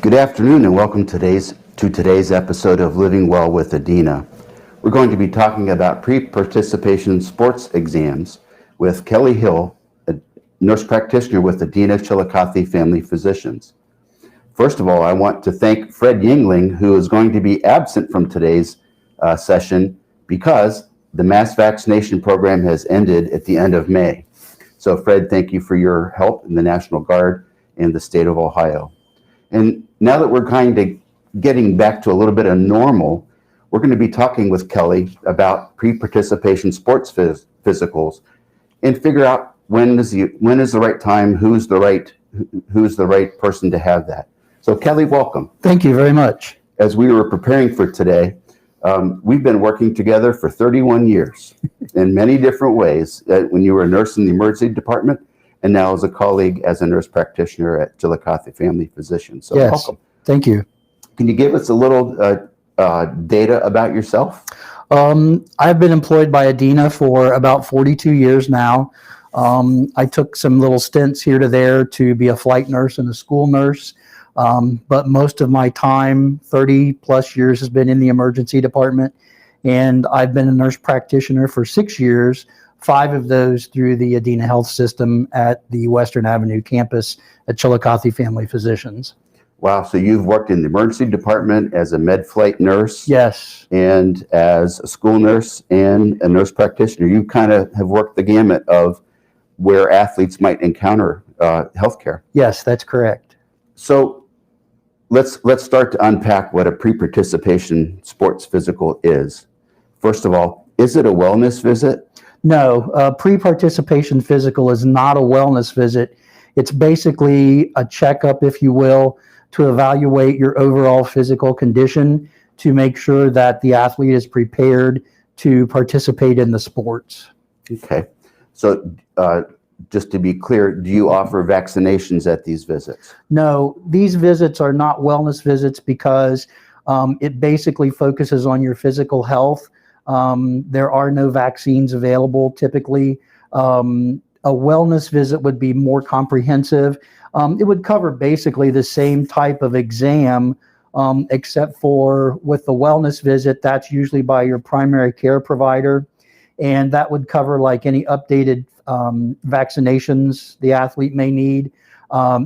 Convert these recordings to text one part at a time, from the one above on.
Good afternoon and welcome to today's episode of Living Well with Adena. We're going to be talking about pre-participation sports exams with Kelly Hill, a nurse practitioner with Adena Chillicothe Family Physicians. First of all, I want to thank Fred Yingling, who is going to be absent from today's session because the mass vaccination program has ended at the end of May. So Fred, thank you for your help in the National Guard and the state of Ohio. And now that we're kind of getting back to a little bit of normal, we're going to be talking with Kelly about pre-participation sports physicals and figure out when is the right time, who's the right person to have that. So Kelly, welcome. Thank you very much. As we were preparing for today, we've been working together for 31 years in many different ways. When you were a nurse in the emergency department, and now as a colleague as a nurse practitioner at Chillicothe Family Physicians. So yes, welcome. Thank you. Can you give us a little data about yourself? I've been employed by Adena for about 42 years now. I took some little stints here to there to be a flight nurse and a school nurse. But most of my time, 30 plus years, has been in the emergency department. And I've been a nurse practitioner for 6 years, 5 of those through the Adena Health System at the Western Avenue campus at Chillicothe Family Physicians. Wow, so you've worked in the emergency department as a med flight nurse. Yes. And as a school nurse and a nurse practitioner. You kind of have worked the gamut of where athletes might encounter healthcare. Yes, that's correct. So let's start to unpack what a pre-participation sports physical is. First of all, is it a wellness visit? No, pre-participation physical is not a wellness visit. It's basically a checkup, if you will, to evaluate your overall physical condition to make sure that the athlete is prepared to participate in the sports. Okay. So just to be clear, do you offer vaccinations at these visits? No, these visits are not wellness visits because it basically focuses on your physical health. There are no vaccines available typically. A wellness visit would be more comprehensive. It would cover basically the same type of exam, except for with the wellness visit, that's usually by your primary care provider. And that would cover like any updated vaccinations the athlete may need,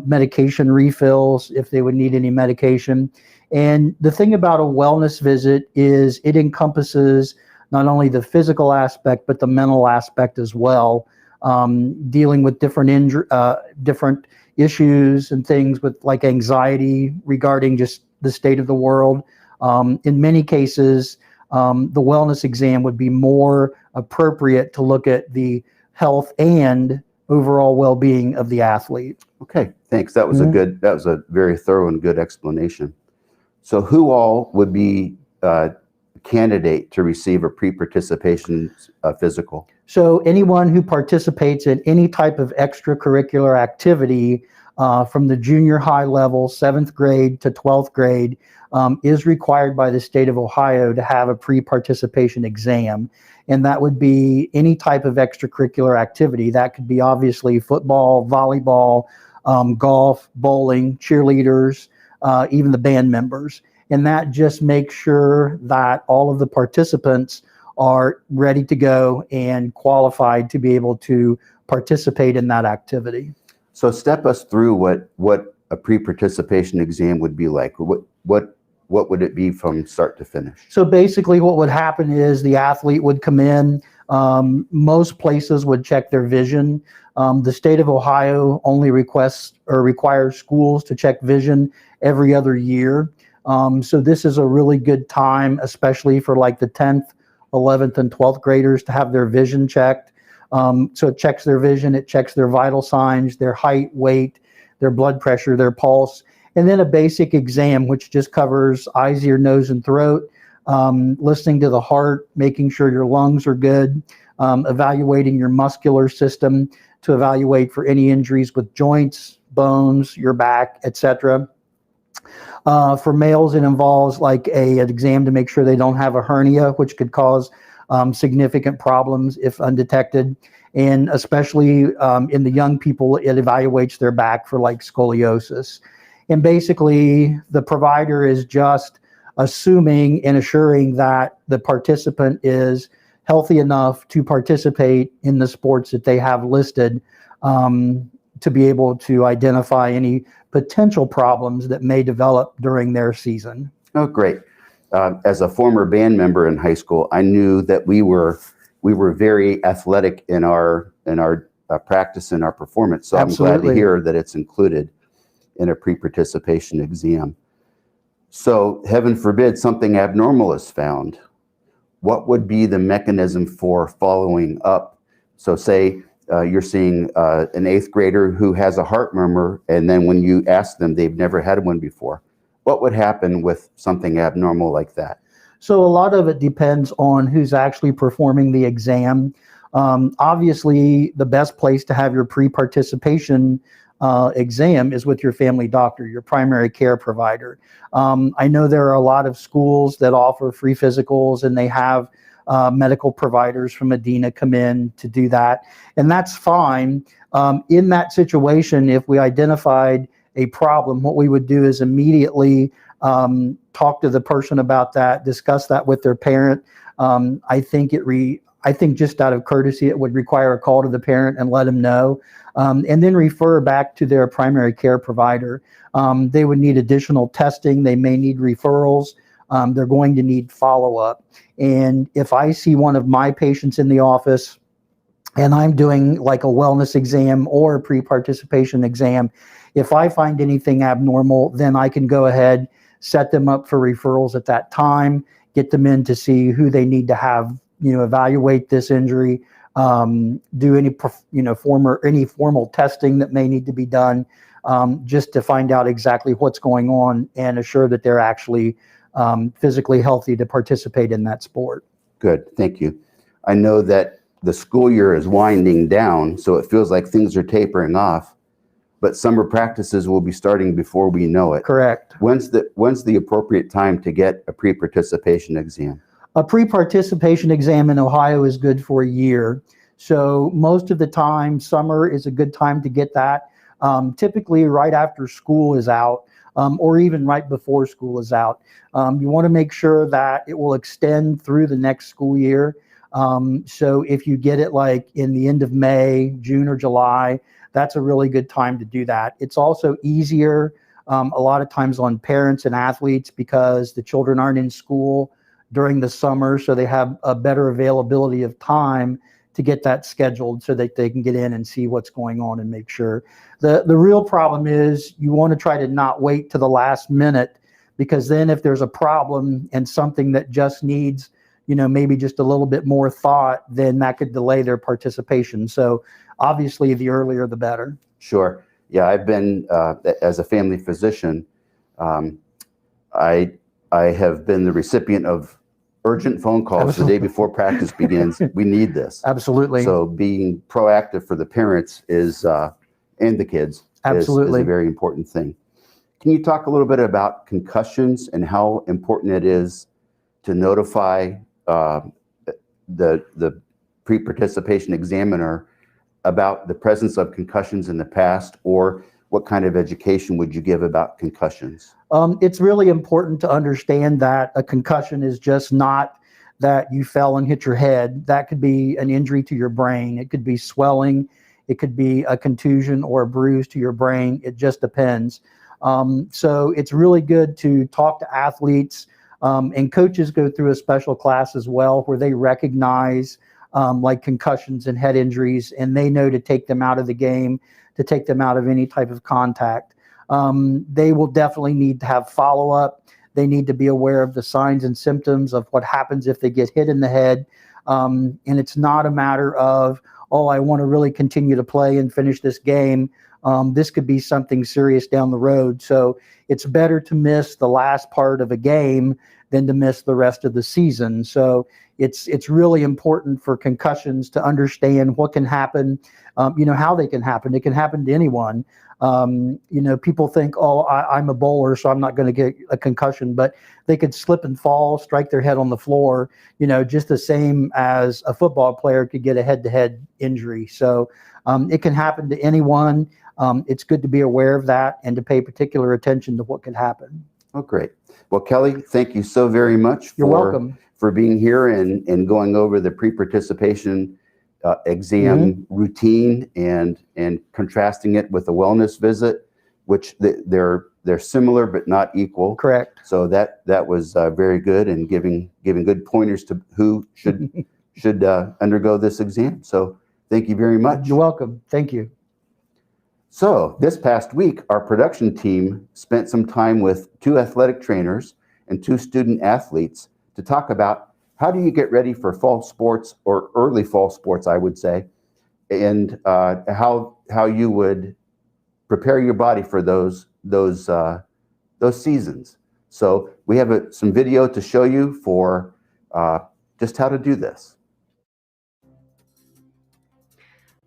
medication refills if they would need any medication. And the thing about a wellness visit is it encompasses not only the physical aspect, but the mental aspect as well, dealing with different issues and things with like anxiety regarding just the state of the world. In many cases, the wellness exam would be more appropriate to look at the health and overall well-being of the athlete. Okay, thanks. That was that was a very thorough and good explanation. So who all would be candidate to receive a pre-participation physical? So anyone who participates in any type of extracurricular activity from the junior high level, 7th grade to 12th grade, is required by the state of Ohio to have a pre-participation exam. And that would be any type of extracurricular activity. That could be obviously football, volleyball, golf, bowling, cheerleaders, even the band members. And that just makes sure that all of the participants are ready to go and qualified to be able to participate in that activity. So step us through what a pre-participation exam would be like. What would it be from start to finish? So basically what would happen is the athlete would come in. Most places would check their vision. The state of Ohio only requests or requires schools to check vision every other year. So this is a really good time, especially for like the 10th, 11th, and 12th graders to have their vision checked. So it checks their vision, it checks their vital signs, their height, weight, their blood pressure, their pulse, and then a basic exam, which just covers eyes, ear, nose, and throat, listening to the heart, making sure your lungs are good, evaluating your muscular system to evaluate for any injuries with joints, bones, your back, etc. For males, it involves like an exam to make sure they don't have a hernia, which could cause significant problems if undetected. And especially in the young people, it evaluates their back for like scoliosis. And basically, the provider is just assuming and assuring that the participant is healthy enough to participate in the sports that they have listed, to be able to identify any potential problems that may develop during their season. Oh, great. As a former band member in high school, I knew that we were very athletic in our practice and our performance. So Absolutely. I'm glad to hear that it's included in a pre-participation exam. So heaven forbid something abnormal is found. What would be the mechanism for following up? So say you're seeing an 8th grader who has a heart murmur, and then when you ask them, they've never had one before. What would happen with something abnormal like that? So a lot of it depends on who's actually performing the exam. Obviously, the best place to have your pre-participation exam is with your family doctor, your primary care provider. I know there are a lot of schools that offer free physicals, and they have medical providers from Adena come in to do that, and that's fine. In that situation, if we identified a problem, what we would do is immediately talk to the person about that, discuss that with their parent. I think just out of courtesy, it would require a call to the parent and let them know, and then refer back to their primary care provider. They would need additional testing. They may need referrals. They're going to need follow-up. And if I see one of my patients in the office and I'm doing like a wellness exam or a pre-participation exam, if I find anything abnormal, then I can go ahead, set them up for referrals at that time, get them in to see who they need to have, evaluate this injury, do any, formal testing that may need to be done, just to find out exactly what's going on and assure that they're actually physically healthy to participate in that sport. Good, thank you. I know that the school year is winding down, so it feels like things are tapering off, but summer practices will be starting before we know it. Correct. When's the appropriate time to get a pre-participation exam? A pre-participation exam in Ohio is good for a year. So most of the time, summer is a good time to get that. Typically right after school is out, or even right before school is out. You want to make sure that it will extend through the next school year. So if you get it like in the end of May, June, or July, that's a really good time to do that. It's also easier a lot of times on parents and athletes because the children aren't in school during the summer, so they have a better availability of time to get that scheduled so that they can get in and see what's going on and make sure. The real problem is you want to try to not wait to the last minute, because then if there's a problem and something that just needs, maybe just a little bit more thought, then that could delay their participation. So obviously the earlier the better. Sure. Yeah, I've been, as a family physician, I have been the recipient of urgent phone calls the day before practice begins. We need this. Absolutely. So being proactive for the parents is and the kids is a very important thing. Can you talk a little bit about concussions and how important it is to notify the pre-participation examiner about the presence of concussions in the past, or what kind of education would you give about concussions? It's really important to understand that a concussion is just not that you fell and hit your head. That could be an injury to your brain. It could be swelling. It could be a contusion or a bruise to your brain. It just depends. So it's really good to talk to athletes, and coaches go through a special class as well where they recognize like concussions and head injuries, and they know to take them out of the game, to take them out of any type of contact. They will definitely need to have follow-up. They need to be aware of the signs and symptoms of what happens if they get hit in the head. And it's not a matter of, oh, I want to really continue to play and finish this game. This could be something serious down the road. So it's better to miss the last part of a game than to miss the rest of the season. So it's really important for concussions to understand what can happen, how they can happen. It can happen to anyone. People think, oh, I'm a bowler, so I'm not going to get a concussion, but they could slip and fall, strike their head on the floor, just the same as a football player could get a head-to-head injury. So it can happen to anyone. It's good to be aware of that and to pay particular attention to what can happen. Oh, great. Well, Kelly, thank you so very much You're welcome. For being here and going over the pre-participation exam routine and contrasting it with a wellness visit, which they're similar but not equal. Correct. So that was very good, and giving good pointers to who should undergo this exam. So thank you very much. You're welcome. Thank you. So this past week, our production team spent some time with 2 athletic trainers and 2 student athletes to talk about how do you get ready for fall sports, or early fall sports, I would say, and how you would prepare your body for those seasons. So we have some video to show you for just how to do this.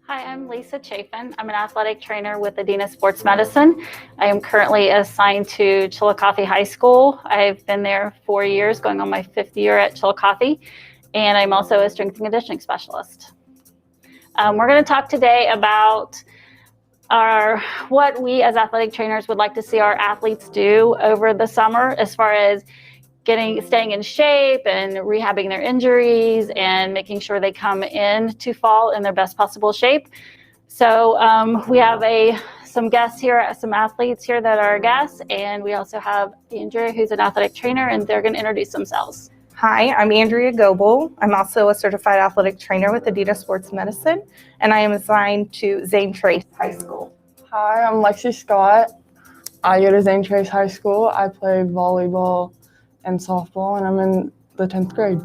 Hi, I'm Lisa Chafin. I'm an athletic trainer with Adena Sports Medicine. I am currently assigned to Chillicothe High School. I've been there 4 years, going on my 5th year at Chillicothe, and I'm also a strength and conditioning specialist. We're going to talk today about what we as athletic trainers would like to see our athletes do over the summer as far as staying in shape and rehabbing their injuries and making sure they come in to fall in their best possible shape. So we have some guests here, some athletes here that are guests, and we also have Andrea, who's an athletic trainer, and they're going to introduce themselves. Hi, I'm Andrea Goebel. I'm also a certified athletic trainer with Adena Sports Medicine, and I am assigned to Zane Trace High School. Hi, I'm Lexi Scott. I go to Zane Trace High School. I play volleyball and softball, and I'm in the 10th grade.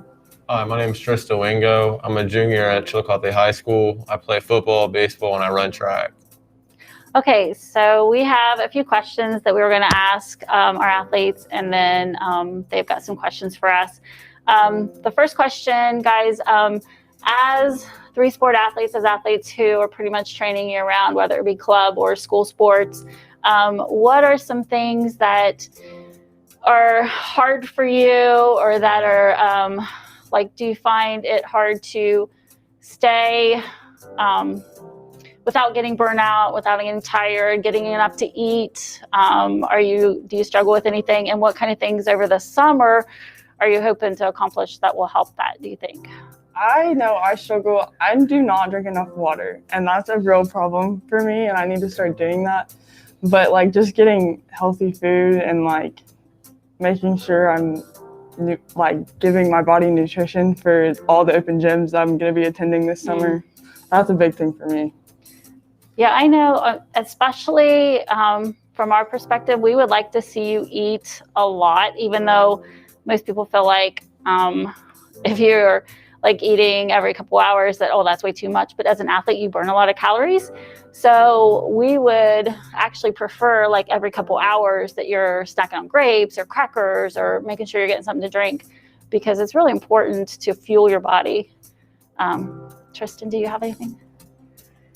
Hi, my name is Trista Wingo. I'm a junior at Chillicothe High School. I play football, baseball, and I run track. Okay, so we have a few questions that we were going to ask our athletes, and then they've got some questions for us. The first question, guys, as 3-sport athletes, as athletes who are pretty much training year-round, whether it be club or school sports, what are some things that are hard for you, or that are do you find it hard to stay without getting burnout, without getting tired, getting enough to eat? Do you struggle with anything, and what kind of things over the summer are you hoping to accomplish that will help that, do you think? I know I struggle. I do not drink enough water, and that's a real problem for me, and I need to start doing that. But just getting healthy food and making sure I'm giving my body nutrition for all the open gyms that I'm going to be attending this summer. That's a big thing for me. Yeah, I know, especially from our perspective, we would like to see you eat a lot, even though most people feel like if you're eating every couple hours that's way too much. But as an athlete, you burn a lot of calories. So we would actually prefer every couple hours that you're snacking on grapes or crackers or making sure you're getting something to drink, because it's really important to fuel your body. Tristan, do you have anything?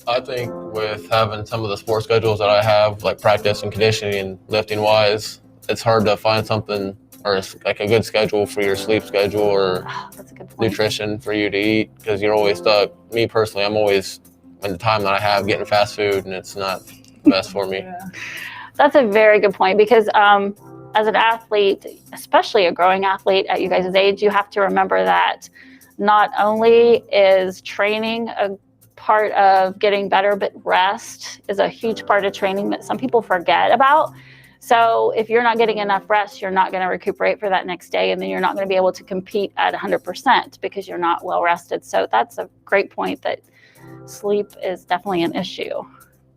I think with having some of the sports schedules that I have, like practice and conditioning and lifting wise, it's hard to find something or like a good schedule for your sleep schedule or That's a good point. nutrition for you to eat, because you're always stuck. Me personally, I'm always, in the time that I have, getting fast food, and it's not the best for me. Yeah. That's a very good point, because as an athlete, especially a growing athlete at you guys' age, you have to remember that not only is training a part of getting better, but rest is a huge part of training that some people forget about. So if you're not getting enough rest, you're not going to recuperate for that next day, and then you're not going to be able to compete at 100% because you're not well rested. So that's a great point, that sleep is definitely an issue.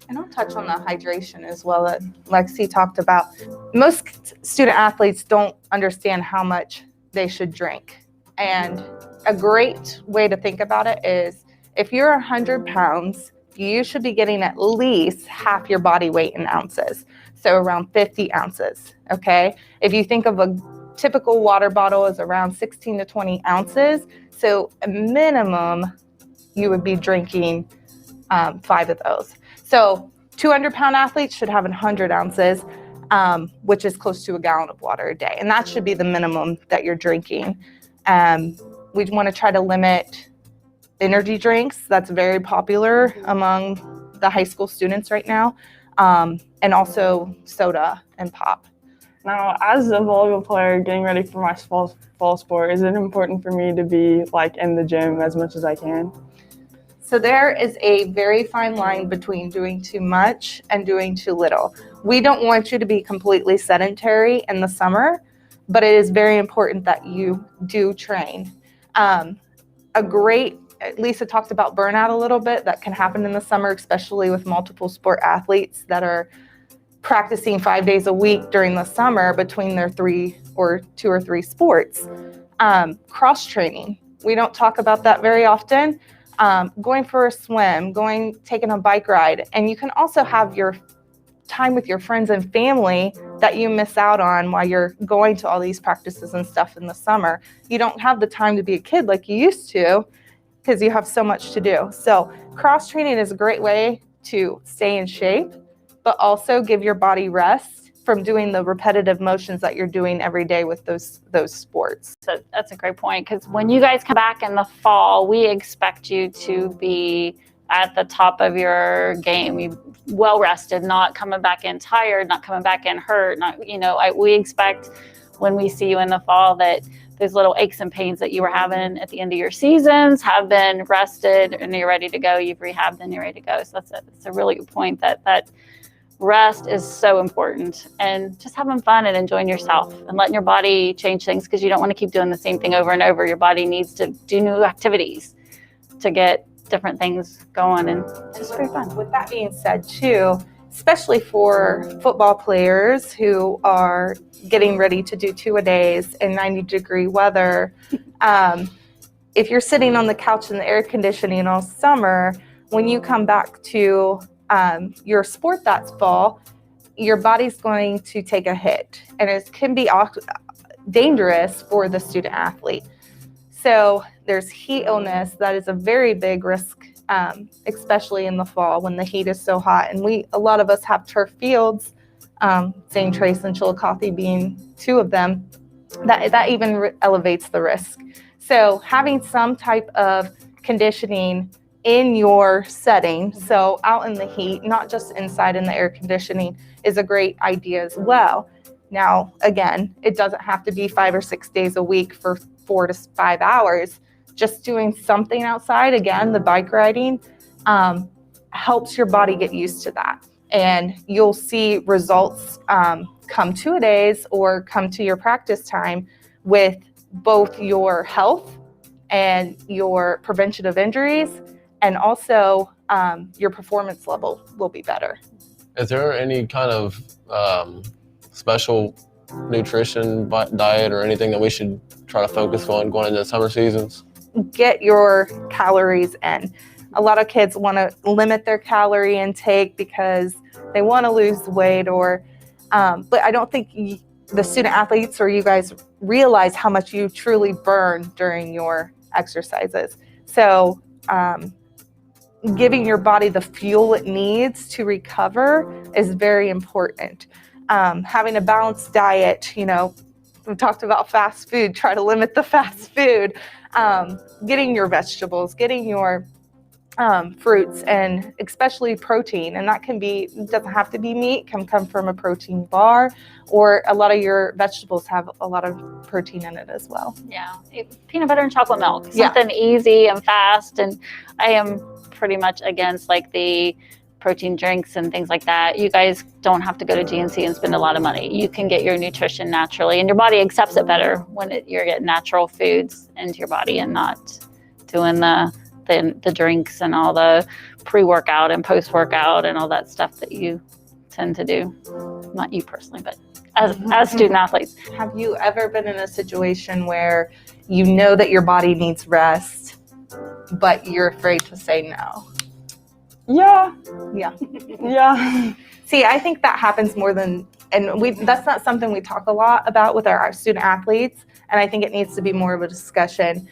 And I'll touch on the hydration as well that Lexi talked about. Most student athletes don't understand how much they should drink. And a great way to think about it is, if you're 100 pounds, you should be getting at least half your body weight in ounces. So around 50 ounces, okay? If you think of a typical water bottle is around 16 to 20 ounces, so a minimum, you would be drinking 5 of those. So 200-pound athletes should have 100 ounces, which is close to a gallon of water a day. And that should be the minimum that you're drinking. We want to try to limit energy drinks. That's very popular among the high school students right now. And also soda and pop. Now, as a volleyball player getting ready for my fall sport, is it important for me to be like in the gym as much as I can? So there is a very fine line between doing too much and doing too little. We don't want you to be completely sedentary in the summer, but it is very important that you do train. Lisa talked about burnout a little bit. That can happen in the summer, especially with multiple sport athletes that are practicing 5 days a week during the summer between their 2 or 3 sports. Cross training. We don't talk about that very often. Going for a swim, taking a bike ride. And you can also have your time with your friends and family that you miss out on while you're going to all these practices and stuff in the summer. You don't have the time to be a kid like you used to because you have so much to do. So cross training is a great way to stay in shape, but also give your body rest from doing the repetitive motions that you're doing every day with those sports. So that's a great point, because when you guys come back in the fall, we expect you to be at the top of your game, well rested, not coming back in tired, not coming back in hurt. We expect when we see you in the fall that those little aches and pains that you were having at the end of your seasons have been rested and you're ready to go. You've rehabbed and you're ready to go. So that's a really good point, that rest is so important, and just having fun and enjoying yourself and letting your body change things, because you don't want to keep doing the same thing over and over. Your body needs to do new activities to get different things going, and just very fun. With that being said too, especially for football players who are getting ready to do 2-a-days in 90-degree weather, if you're sitting on the couch in the air conditioning all summer, when you come back to your sport that fall, your body's going to take a hit, and it can be dangerous for the student athlete. So there's heat illness that is a very big risk, especially in the fall when the heat is so hot. And a lot of us have turf fields, St. Trace and Chillicothe being 2 of them, that even elevates the risk. So having some type of conditioning in your setting, so out in the heat, not just inside in the air conditioning, is a great idea as well. Now, again, it doesn't have to be 5 or 6 days a week for 4 to 5 hours. Just doing something outside, again, the bike riding, helps your body get used to that. And you'll see results come 2-a-days or come to your practice time with both your health and your prevention of injuries, and also your performance level will be better. Is there any kind of special nutrition diet or anything that we should try to focus on going into the summer seasons? Get your calories in. A lot of kids want to limit their calorie intake because they want to lose weight, but I don't think the student athletes or you guys realize how much you truly burn during your exercises. So giving your body the fuel it needs to recover is very important. Having a balanced diet, we talked about fast food, try to limit the fast food, getting your vegetables, getting your fruits, and especially protein. And that doesn't have to be meat, can come from a protein bar, or a lot of your vegetables have a lot of protein in it as well. Yeah, peanut butter and chocolate milk, something easy and fast. And I am pretty much against like the protein drinks and things like that. You guys don't have to go to GNC and spend a lot of money. You can get your nutrition naturally, and your body accepts it better when you're getting natural foods into your body and not doing the drinks and all the pre-workout and post-workout and all that stuff that you tend to do. Not you personally, but as student athletes. Have you ever been in a situation where you know that your body needs rest, but you're afraid to say no? Yeah. See, I think that happens more than, that's not something we talk a lot about with our student athletes, and I think it needs to be more of a discussion.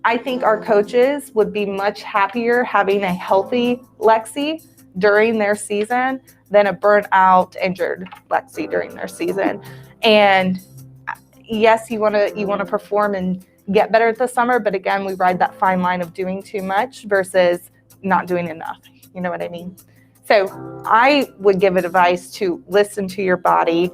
I think our coaches would be much happier having a healthy Lexi during their season than a burnt out, injured Lexi during their season. And yes, you want to perform and get better at the summer, but again, we ride that fine line of doing too much versus not doing enough. You know what I mean? So I would give advice to listen to your body.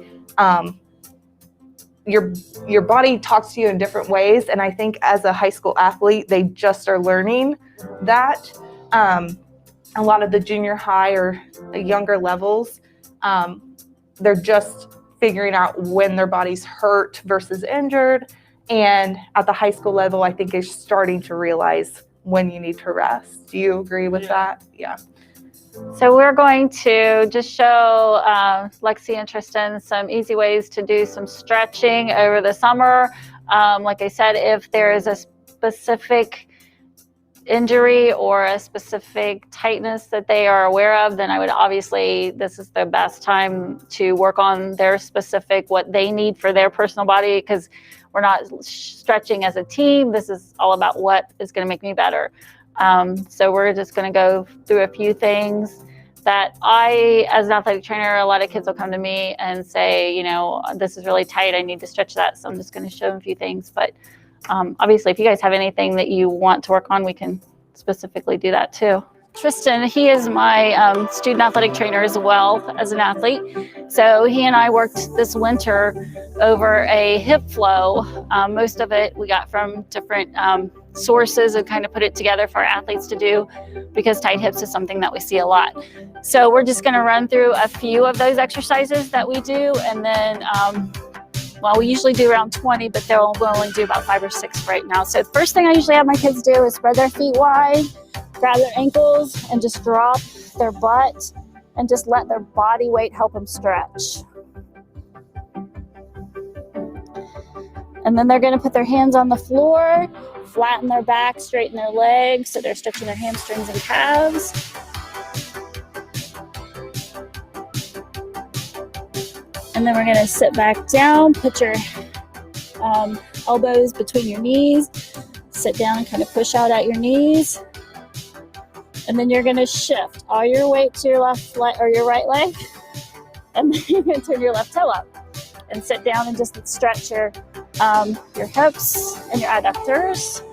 Your body talks to you in different ways, and I think as a high school athlete, they just are learning that. A lot of the junior high or younger levels, they're just figuring out when their body's hurt versus injured. And at the high school level, I think is starting to realize when you need to rest. Do you agree with that? Yeah. So we're going to just show Lexi and Tristan some easy ways to do some stretching over the summer. Like I said, if there is a specific injury or a specific tightness that they are aware of, then I would this is the best time to work on their specific, what they need for their personal body, because we're not stretching as a team. This is all about what is going to make me better. So we're just going to go through a few things that as an athletic trainer, a lot of kids will come to me and say, this is really tight, I need to stretch that. So I'm just going to show them a few things. But obviously, if you guys have anything that you want to work on, we can specifically do that too. Tristan, he is my student athletic trainer as well as an athlete. So he and I worked this winter over a hip flow. Most of it we got from different sources and kind of put it together for our athletes to do, because tight hips is something that we see a lot. So we're just going to run through a few of those exercises that we do, and then we usually do around 20, but we'll only do about 5 or 6 right now. So the first thing I usually have my kids do is spread their feet wide, grab their ankles, and just drop their butt and just let their body weight help them stretch. And then they're going to put their hands on the floor, flatten their back, straighten their legs, so they're stretching their hamstrings and calves. And then we're going to sit back down, put your elbows between your knees, sit down and kind of push out at your knees. And then you're going to shift all your weight to your left leg or your right leg. And then you're going to turn your left toe up and sit down and just stretch your hips and your adductors.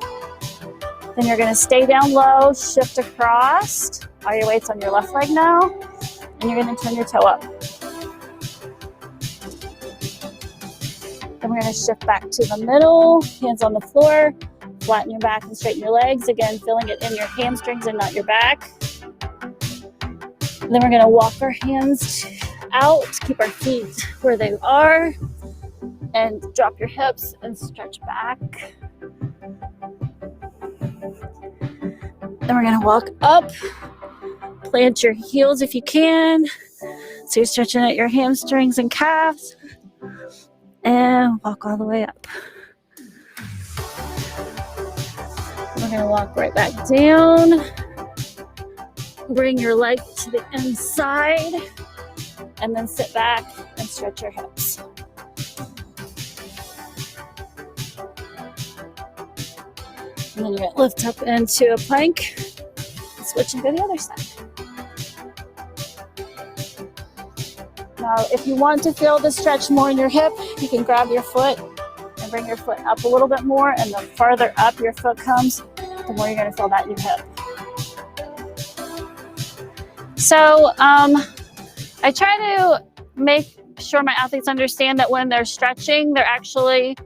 Then you're going to stay down low, shift across. All your weight's on your left leg now. And you're going to turn your toe up. Then we're going to shift back to the middle, hands on the floor, flatten your back and straighten your legs. Again, feeling it in your hamstrings and not your back. And then we're going to walk our hands out, keep our feet where they are, and drop your hips and stretch back. Then we're going to walk up, plant your heels if you can. So you're stretching out your hamstrings and calves. And walk all the way up. We're going to walk right back down. Bring your leg to the inside. And then sit back and stretch your hips. And then you're going to lift up into a plank, switch and go the other side. Now, if you want to feel the stretch more in your hip, you can grab your foot and bring your foot up a little bit more, and the farther up your foot comes, the more you're going to feel that in your hip. So I try to make sure my athletes understand that when they're stretching, they're actually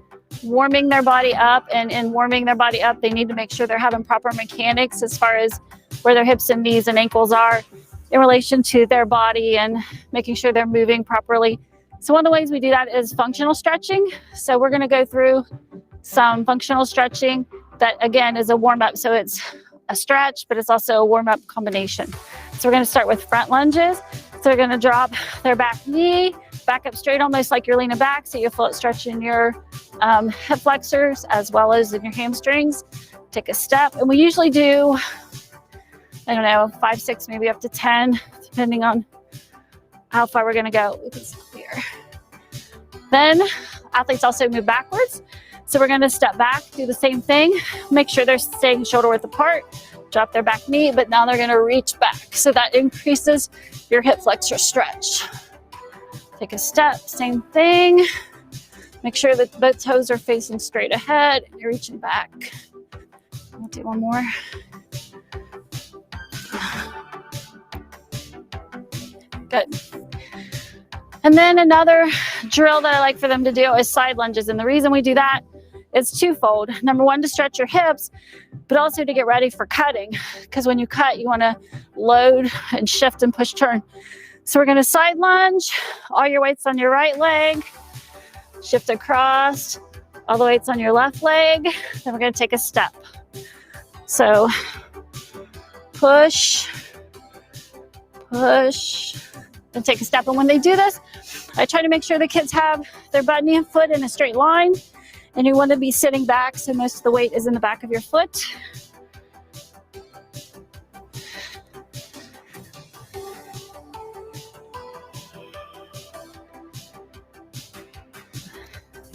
warming their body up, and in warming their body up, they need to make sure they're having proper mechanics as far as where their hips and knees and ankles are in relation to their body, and making sure they're moving properly. So one of the ways we do that is functional stretching. So we're going to go through some functional stretching that, again, is a warm-up. So it's a stretch, but it's also a warm-up combination. So we're going to start with front lunges. So they're going to drop their back knee, back up straight, almost like you're leaning back. So you feel it stretch in your hip flexors as well as in your hamstrings. Take a step. And we usually do, I don't know, 5, 6, maybe up to 10, depending on how far we're going to go. We can stop here. Then athletes also move backwards. So we're going to step back, do the same thing, make sure they're staying shoulder width apart, drop their back knee, but now they're going to reach back. So that increases your hip flexor stretch. Take a step, same thing. Make sure that both toes are facing straight ahead. You're reaching back. We'll do one more. Good. And then another drill that I like for them to do is side lunges. And the reason we do that is twofold. Number one, to stretch your hips, but also to get ready for cutting. Because when you cut, you want to load and shift and push turn. So we're going to side lunge, all your weight's on your right leg, shift across, all the weight's on your left leg. Then we're going to take a step. So push, push, and take a step. And when they do this, I try to make sure the kids have their butt, knee, and foot in a straight line. And you want to be sitting back, so most of the weight is in the back of your foot.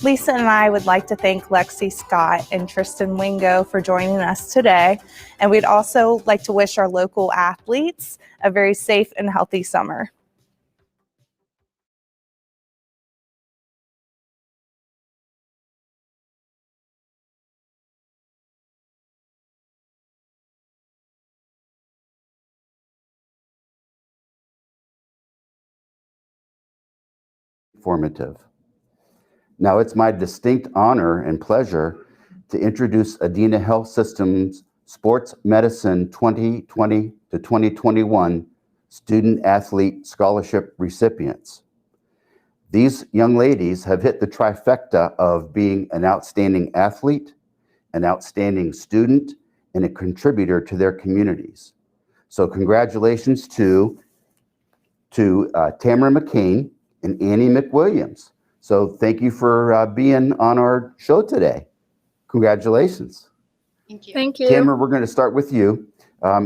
Lisa and I would like to thank Lexi Scott and Tristan Wingo for joining us today. And we'd also like to wish our local athletes a very safe and healthy summer. Informative. Now it's my distinct honor and pleasure to introduce Adena Health System's Sports Medicine 2020 to 2021 Student Athlete Scholarship recipients. These young ladies have hit the trifecta of being an outstanding athlete, an outstanding student, and a contributor to their communities. So congratulations to Tamara McCain and Annie Mcwilliams. So thank you for being on our show today. Congratulations. Thank you. Thank you. Tamara, we're going to start with you.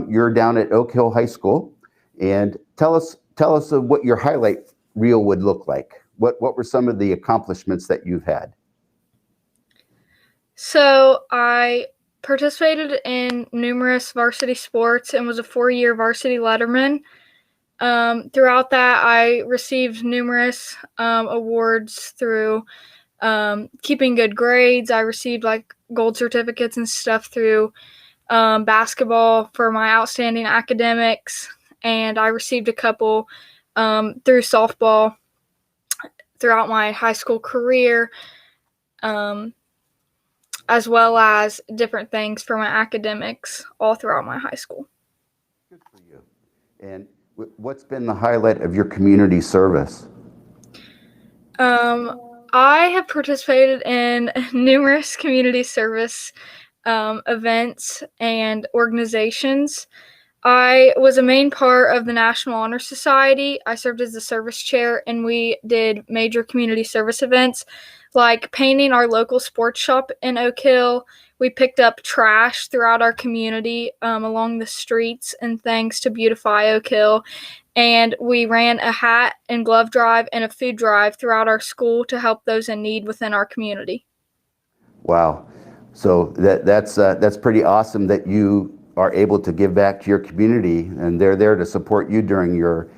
You're down at Oak Hill High School, and tell us what your highlight reel would look like. What were some of the accomplishments that you've had? So I participated in numerous varsity sports and was a 4-year varsity letterman. Throughout that, I received numerous awards through keeping good grades. I received like gold certificates and stuff through basketball for my outstanding academics, and I received a couple through softball throughout my high school career, as well as different things for my academics all throughout my high school. Good for you. And what's been the highlight of your community service? I have participated in numerous community service events and organizations. I was a main part of the National Honor Society. I served as the service chair, and we did major community service events like painting our local sports shop in Oak Hill. We picked up trash throughout our community along the streets and things to beautify Oak Hill. And we ran a hat and glove drive and a food drive throughout our school to help those in need within our community. Wow. So that's pretty awesome that you are able to give back to your community, and they're there to support you during your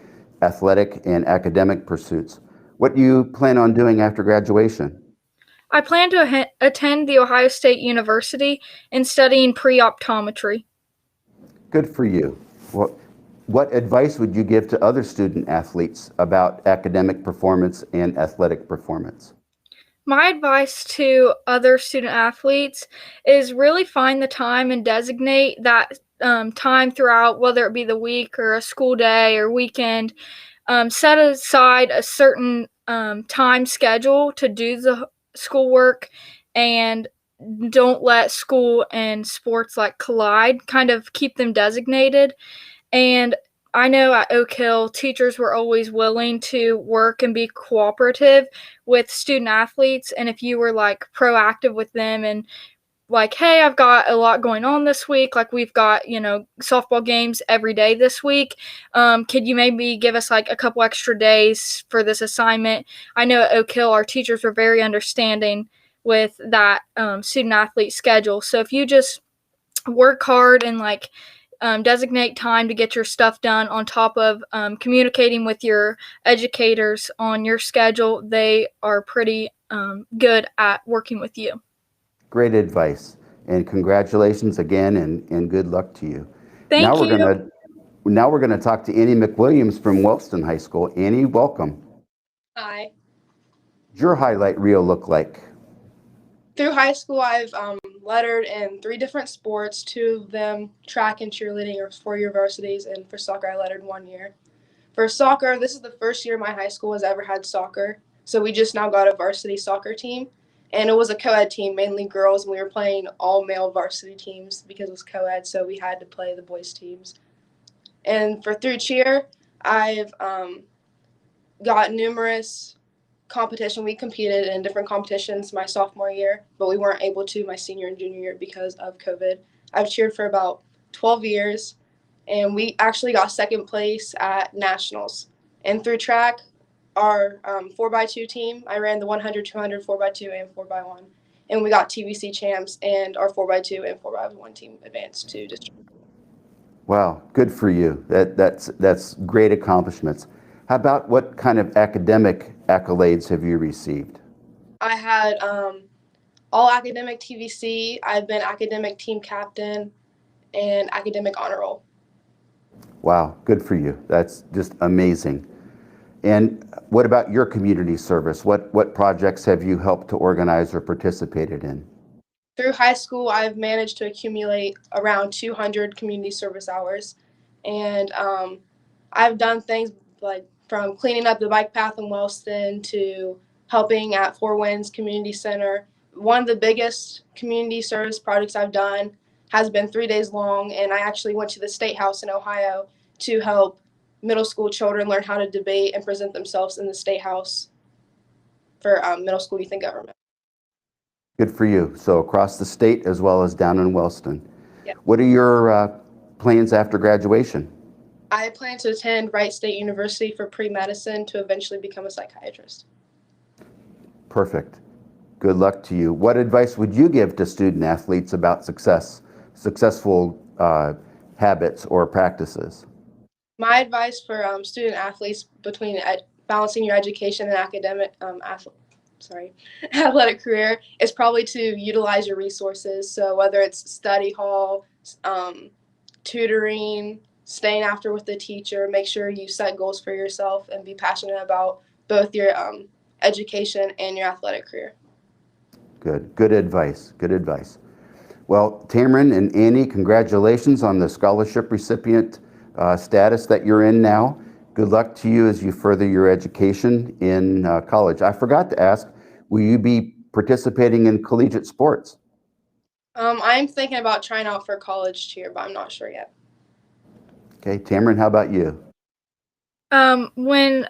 athletic and academic pursuits. What do you plan on doing after graduation? I plan to attend The Ohio State University and studying pre-optometry. Good for you. What advice would you give to other student athletes about academic performance and athletic performance? My advice to other student athletes is really find the time and designate that time throughout, whether it be the week or a school day or weekend. Set aside a certain time schedule to do the schoolwork, and don't let school and sports like collide. Kind of keep them designated. And I know at Oak Hill, teachers were always willing to work and be cooperative with student athletes. And if you were like proactive with them and like, hey, I've got a lot going on this week, like we've got, softball games every day this week. Could you maybe give us like a couple extra days for this assignment? I know at Oak Hill, our teachers were very understanding with that student athlete schedule. So if you just work hard and like designate time to get your stuff done on top of communicating with your educators on your schedule, they are pretty good at working with you. Great advice, and congratulations again, and good luck to you. Thank you. Now we're gonna talk to Annie Mcwilliams from Wellston High School. Annie, welcome. Hi. What's your highlight reel look like? Through high school, I've lettered in 3 different sports. 2 of them, track and cheerleading, are 4-year varsities, and for soccer, I lettered 1 year. For soccer, this is the first year my high school has ever had soccer, so we just now got a varsity soccer team, and it was a co-ed team, mainly girls, and we were playing all-male varsity teams because it was co-ed, so we had to play the boys' teams. And through cheer, I've got numerous competition. We competed in different competitions my sophomore year, but we weren't able to my senior and junior year because of COVID. I've cheered for about 12 years, and we actually got second place at nationals. And through track, our 4x2 team, I ran the 100, 200, 4x2, and 4x1. And we got TVC champs, and our 4x2 and 4x1 team advanced to district. Wow, good for you. That's great accomplishments. How about what kind of academic accolades have you received? I had all academic TVC. I've been academic team captain and academic honor roll. Wow, good for you. That's just amazing. And what about your community service? What projects have you helped to organize or participated in? Through high school, I've managed to accumulate around 200 community service hours. And I've done things like from cleaning up the bike path in Wellston to helping at Four Winds Community Center. One of the biggest community service projects I've done has been 3 days long, and I actually went to the State House in Ohio to help middle school children learn how to debate and present themselves in the State House for middle school youth and government. Good for you. So across the state as well as down in Wellston. Yep. What are your plans after graduation? I plan to attend Wright State University for pre-medicine to eventually become a psychiatrist. Perfect. Good luck to you. What advice would you give to student athletes about successful habits or practices? My advice for student athletes between balancing your education and athletic career is probably to utilize your resources. So whether it's study hall, tutoring, staying after with the teacher, make sure you set goals for yourself and be passionate about both your education and your athletic career. Good advice. Good advice. Well, Tamron and Annie, congratulations on the scholarship recipient status that you're in now. Good luck to you as you further your education in college. I forgot to ask, will you be participating in collegiate sports? I'm thinking about trying out for college cheer, but I'm not sure yet. Okay, Tamron, how about you? When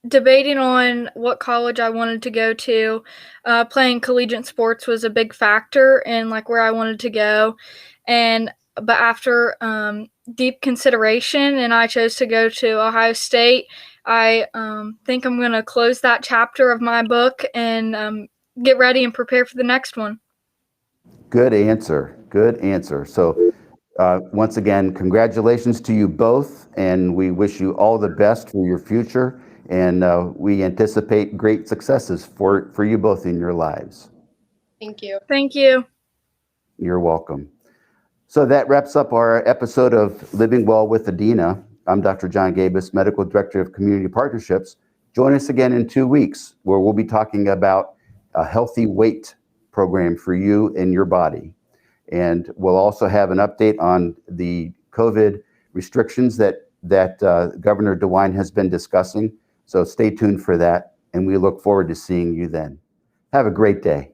debating on what college I wanted to go to, playing collegiate sports was a big factor in like where I wanted to go. But after deep consideration, and I chose to go to Ohio State, I think I'm going to close that chapter of my book and get ready and prepare for the next one. Good answer. Good answer. So, once again, congratulations to you both, and we wish you all the best for your future. And we anticipate great successes for you both in your lives. Thank you. Thank you. You're welcome. So that wraps up our episode of Living Well with Adena. I'm Dr. John Gabus, Medical Director of Community Partnerships. Join us again in 2 weeks, where we'll be talking about a healthy weight program for you and your body. And we'll also have an update on the COVID restrictions that Governor DeWine has been discussing. So stay tuned for that, and we look forward to seeing you then. Have a great day.